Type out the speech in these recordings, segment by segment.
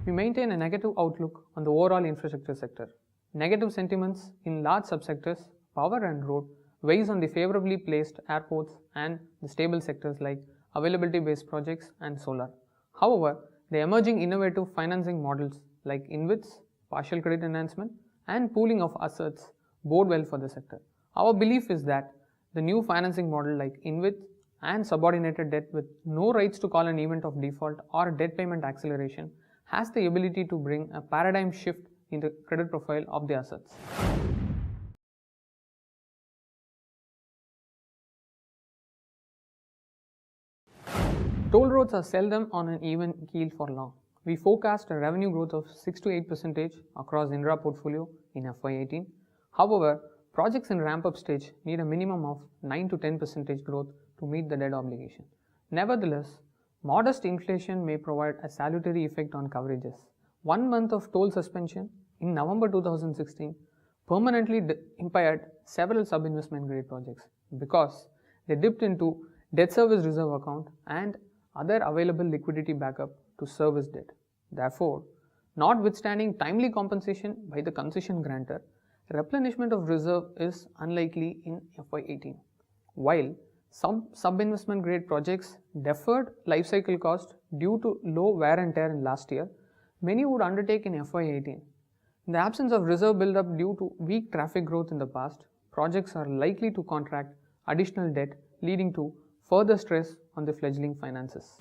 we maintain a negative outlook on the overall infrastructure sector. Negative sentiments in large subsectors, power and road, weighs on the favorably placed airports and the stable sectors like availability-based projects and solar. However, the emerging innovative financing models like InvITs, partial credit enhancement, and pooling of assets bode well for the sector. Our belief is that the new financing model like InvIT and subordinated debt with no rights to call an event of default or debt payment acceleration has the ability to bring a paradigm shift in the credit profile of the assets. Toll roads are seldom on an even keel for long. We forecast a revenue growth of 6 to 8% across Infra portfolio in FY18. However, projects in ramp-up stage need a minimum of 9 to 10% growth to meet the debt obligation. Nevertheless, modest inflation may provide a salutary effect on coverages. 1 month of toll suspension in November 2016 permanently impaired several sub-investment grade projects because they dipped into debt service reserve account and other available liquidity backup to service debt. Therefore, notwithstanding timely compensation by the concession grantor, replenishment of reserve is unlikely in FY18. While some sub-investment grade projects deferred life cycle cost due to low wear and tear in last year, many would undertake in FY18. In the absence of reserve buildup due to weak traffic growth in the past, projects are likely to contract additional debt, leading to further stress on the fledgling finances.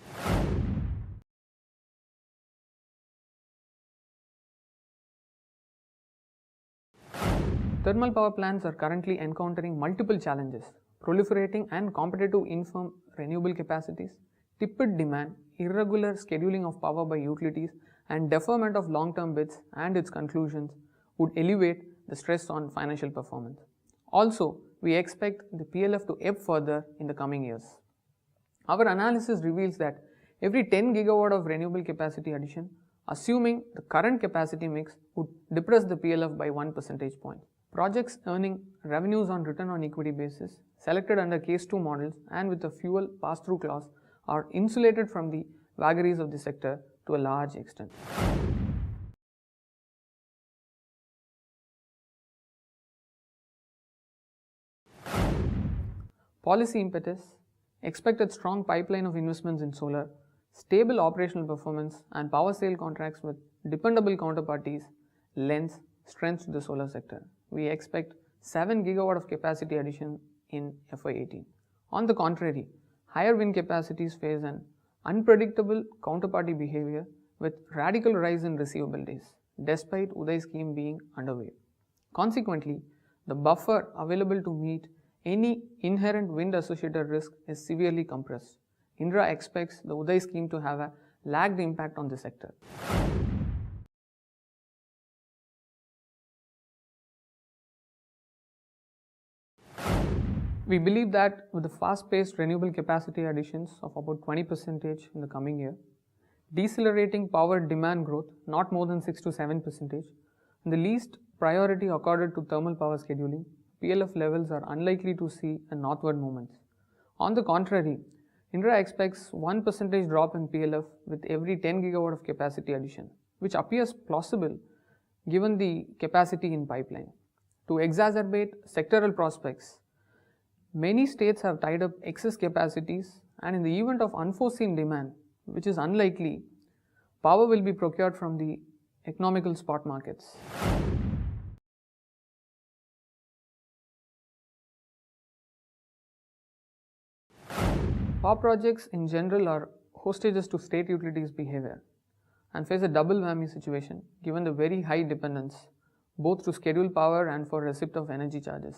Thermal power plants are currently encountering multiple challenges: proliferating and competitive infirm renewable capacities, tipped demand, irregular scheduling of power by utilities, and deferment of long-term bids and its conclusions would elevate the stress on financial performance. Also, we expect the PLF to ebb further in the coming years. Our analysis reveals that every 10 gigawatt of renewable capacity addition, assuming the current capacity mix, would depress the PLF by 1 percentage point. Projects earning revenues on return on equity basis, selected under Case 2 models and with a fuel pass-through clause, are insulated from the vagaries of the sector to a large extent. Policy impetus, expected strong pipeline of investments in solar, stable operational performance and power sale contracts with dependable counterparties lends strength to the solar sector. We expect 7 gigawatt of capacity addition in FY18. On the contrary, higher wind capacities face an unpredictable counterparty behavior with radical rise in receivable days, despite Uday scheme being underway. Consequently, the buffer available to meet any inherent wind associated risk is severely compressed. Infra expects the Uday scheme to have a lagged impact on the sector. We believe that with the fast-paced renewable capacity additions of about 20% in the coming year, decelerating power demand growth not more than 6 to 7%, and the least priority accorded to thermal power scheduling, PLF levels are unlikely to see a northward movement. On the contrary, Infra expects 1% drop in PLF with every 10 gigawatt of capacity addition, which appears plausible given the capacity in pipeline. To exacerbate sectoral prospects, many states have tied up excess capacities, and in the event of unforeseen demand, which is unlikely, power will be procured from the economical spot markets. Power projects in general are hostages to state utilities' behavior and face a double whammy situation given the very high dependence both to scheduled power and for receipt of energy charges.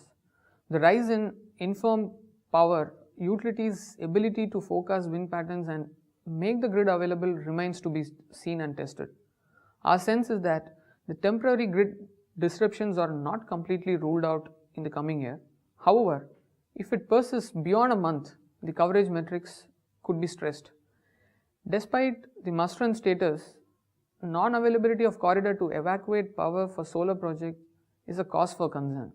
The rise in infirm power utilities' ability to forecast wind patterns and make the grid available remains to be seen and tested. Our sense is that the temporary grid disruptions are not completely ruled out in the coming year. However, if it persists beyond a month, the coverage metrics could be stressed. Despite the must-run status, non-availability of corridor to evacuate power for solar project is a cause for concern.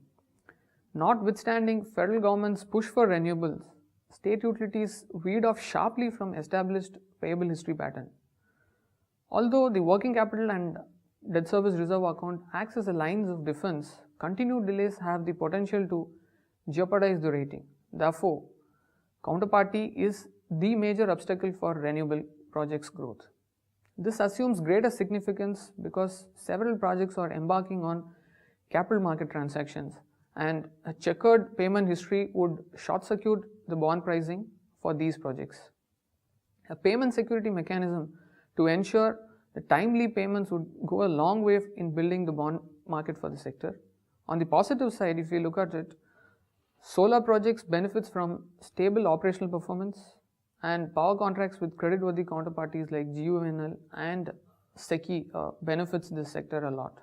Notwithstanding federal government's push for renewables, state utilities veered off sharply from established payable history pattern. Although the working capital and debt service reserve account acts as a lines of defense, continued delays have the potential to jeopardize the rating. Therefore, counterparty is the major obstacle for renewable projects growth. This assumes greater significance because several projects are embarking on capital market transactions, and a checkered payment history would short-circuit the bond pricing for these projects. A payment security mechanism to ensure the timely payments would go a long way in building the bond market for the sector. On the positive side, if you look at it, solar projects benefits from stable operational performance, and power contracts with creditworthy counterparties like GUVNL and SECI benefits this sector a lot.